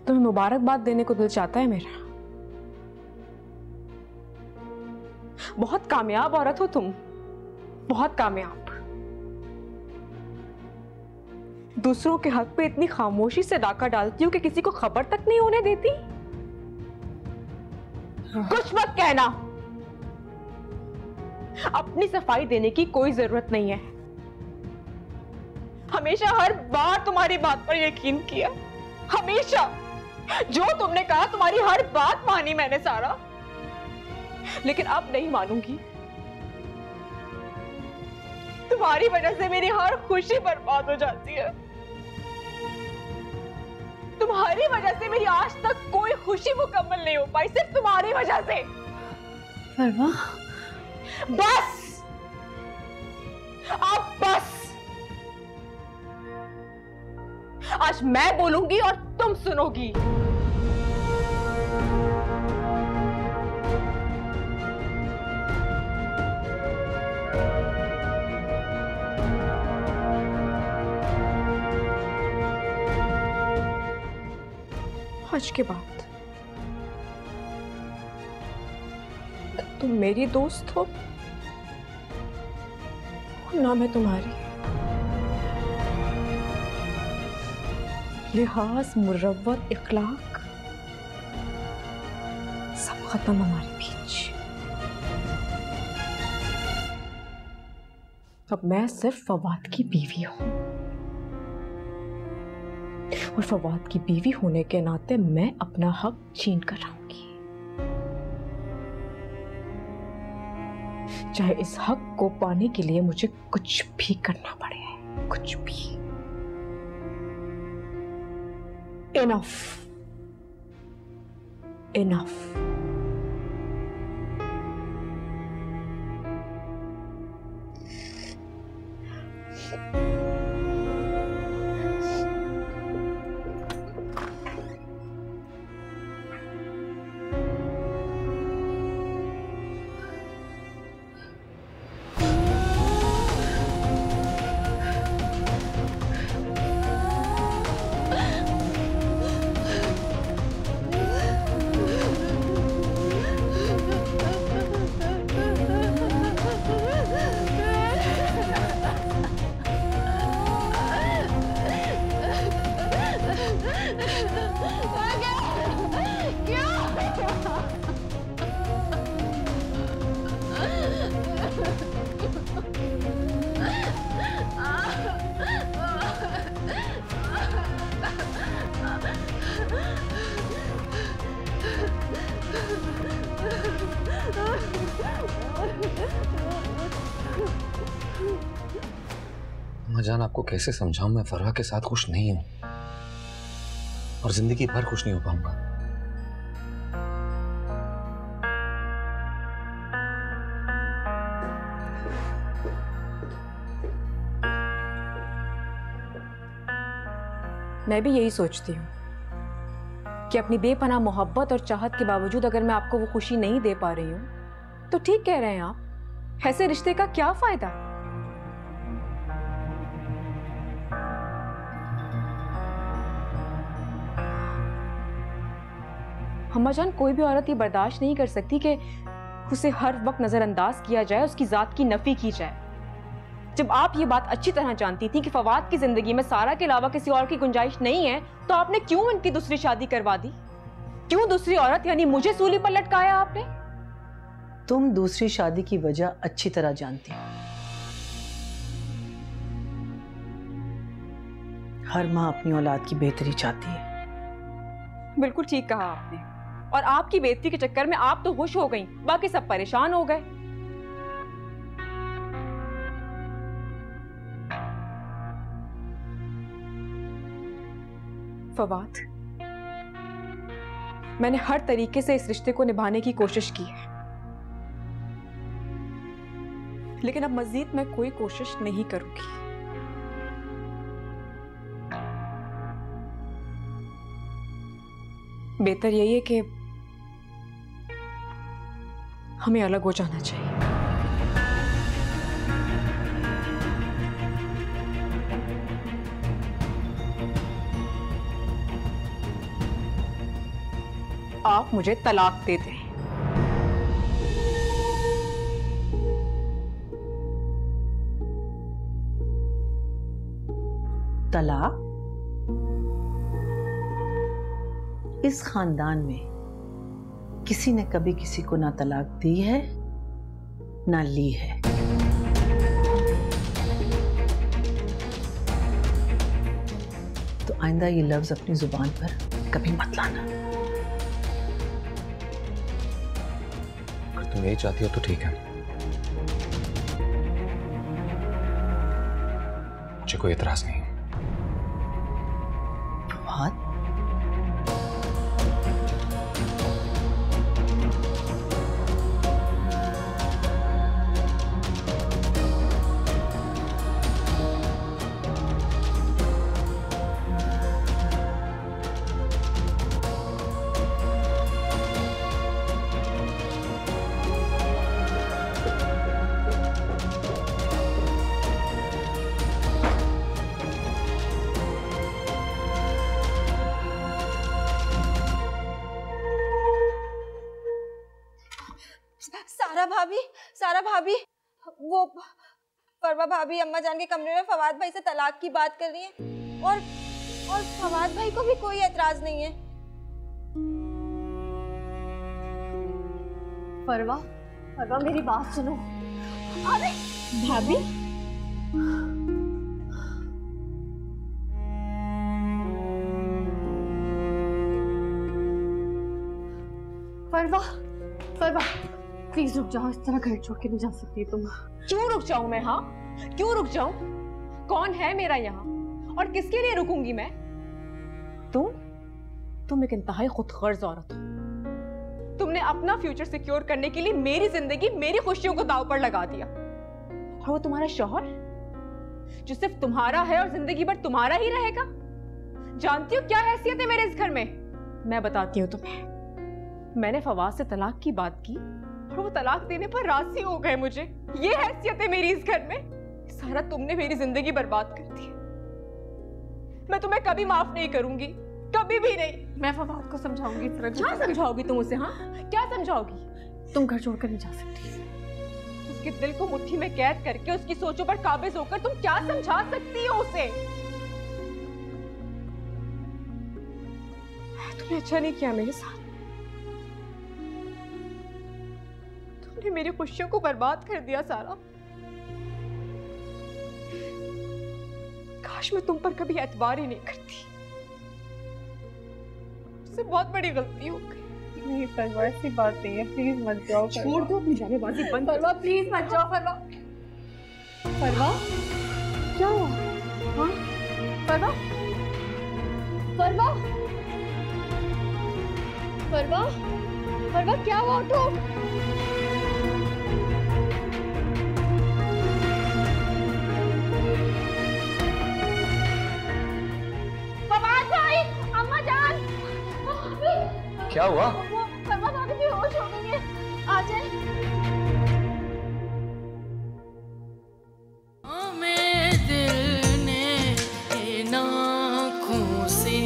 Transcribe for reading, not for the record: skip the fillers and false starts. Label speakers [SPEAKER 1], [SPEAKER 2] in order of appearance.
[SPEAKER 1] तुम्हें मुबारकबाद देने को दिल चाहता है मेरा। बहुत कामयाब औरत हो तुम, बहुत कामयाब। दूसरों के हक पे इतनी खामोशी से डाका डालती हो कि किसी को खबर तक नहीं होने देती। कुछ मत कहना, अपनी सफाई देने की कोई जरूरत नहीं है। हमेशा हर बार तुम्हारी बात पर यकीन किया, हमेशा जो तुमने कहा तुम्हारी हर बात मानी मैंने सारा, लेकिन अब नहीं मानूंगी। तुम्हारी वजह से मेरी हर खुशी बर्बाद हो जाती है। तुम्हारी वजह से मेरी आज तक कोई खुशी मुकम्मल नहीं हो पाई, सिर्फ तुम्हारी वजह से।
[SPEAKER 2] फरवा,
[SPEAKER 1] बस अब बस। आज मैं बोलूंगी और तुम सुनोगी। आज के बाद तुम मेरी दोस्त हो ना मैं तुम्हारी। लिहाज, मुरव्वत, इखलाक सब खत्म हमारे बीच। अब मैं सिर्फ फवाद की बीवी हूं और फवाद की बीवी होने के नाते मैं अपना हक छीन कर रहूंगी, चाहे इस हक को पाने के लिए मुझे कुछ भी करना पड़े, कुछ भी। Enough, enough.
[SPEAKER 3] जान, आपको कैसे समझाऊं, मैं फरवा के साथ खुश नहीं हूं और जिंदगी भर खुश नहीं हो पाऊंगा।
[SPEAKER 1] मैं भी यही सोचती हूँ कि अपनी बेपनाह मोहब्बत और चाहत के बावजूद अगर मैं आपको वो खुशी नहीं दे पा रही हूं तो ठीक कह रहे हैं आप। ऐसे रिश्ते का क्या फायदा? अम्मा जान, कोई भी औरत ये बर्दाश्त नहीं कर सकती कि उसे हर वक्त नजरअंदाज किया जाए, उसकी जात की नफी की जाए। जब आप ये बात अच्छी तरह जानती थी कि फवाद की जिंदगी में सारा के अलावा किसी और की गुंजाइश नहीं है, तो आपने क्यों इनकी दूसरी शादी करवा दी? क्यों दूसरी औरत यानी मुझे सूली पर लटकाया आपने?
[SPEAKER 2] तुम दूसरी शादी की वजह अच्छी तरह जानती हो। हर माँ अपनी औलाद की बेहतरी चाहती है।
[SPEAKER 1] बिल्कुल ठीक कहा आपने, और आपकी बेइज्जती के चक्कर में आप तो खुश हो गई, बाकी सब परेशान हो गए। फवाद, मैंने हर तरीके से इस रिश्ते को निभाने की कोशिश की है, लेकिन अब मजीद मैं कोई कोशिश नहीं करूंगी। बेहतर यही है कि हमें अलग हो जाना चाहिए। आप मुझे तलाक दे दें।
[SPEAKER 2] तलाक? इस खानदान में किसी ने कभी किसी को ना तलाक दी है ना ली है। तो आइंदा ये लफ्ज अपनी जुबान पर कभी मत लाना।
[SPEAKER 3] अगर तुम यही चाहती हो तो ठीक है, मुझे कोई एतराज नहीं है।
[SPEAKER 2] फवाद,
[SPEAKER 4] सारा भाभी, वो परवा भाभी अम्मा जान के कमरे में फवाद भाई से तलाक की बात कर रही हैं और फवाद भाई को भी कोई एतराज नहीं है। परवा मेरी बात सुनो। अरे भाभी, परवा प्लीज रुक जाओ, इस तरह घर छोड़ के नहीं जा सकती तुम।
[SPEAKER 1] क्यों रुक जाऊं मैं? हाँ, क्यों रुक जाऊं? कौन है मेरा यहाँ और किसके लिए रुकूंगी मैं? तुम एक इंतहाई खुदगर्ज औरत हो। तुमने अपना फ्यूचर सिक्योर करने के लिए मेरी जिंदगी, मेरी खुशियों को दांव पर लगा दिया। और वो तुम्हारा शौहर जो सिर्फ तुम्हारा है और जिंदगी भर तुम्हारा ही रहेगा। जानती हो क्या हैसियत है मेरे इस घर में? मैं बताती हूँ तुम्हें। मैंने फवाद से तलाक की बात की और वो तलाक देने पर राजी हो गए मुझे। ये हैसियत है मेरी इस घर में। सारा तुमने मेरी जिंदगी बर्बाद कर दी। मैं तुम्हें कभी माफ नहीं करूंगी, कभी भी नहीं।
[SPEAKER 4] मैं फवाद को समझाऊंगी।
[SPEAKER 1] क्या समझाओगी तुम उसे? हाँ, क्या समझाओगी?
[SPEAKER 4] तुम घर छोड़कर नहीं जा सकती।
[SPEAKER 1] उसके दिल को मुट्ठी में कैद करके उसकी सोचों पर काबिज होकर तुम क्या समझा सकती हो उसे? तुमने अच्छा नहीं किया मेरे साथ। तुमने मेरी खुशियों को बर्बाद कर दिया सारा। काश मैं तुम पर कभी एतबार ही नहीं करती। मुझसे बहुत बड़ी गलती हो गई।
[SPEAKER 4] नहीं परवा, ऐसी बात नहीं है, प्लीज मत जाओ।
[SPEAKER 1] छोड़ दो अपनी जानेबाजी बंद।
[SPEAKER 4] परवा प्लीज मत जाओ। परवा क्या हुआ? हाँ परवा क्या हुआ? उठो।
[SPEAKER 3] क्या हुआ?
[SPEAKER 4] परवा भाभी बेहोश हो गई है, आ जाए।
[SPEAKER 5] मेरे दिल ने इन आँखों से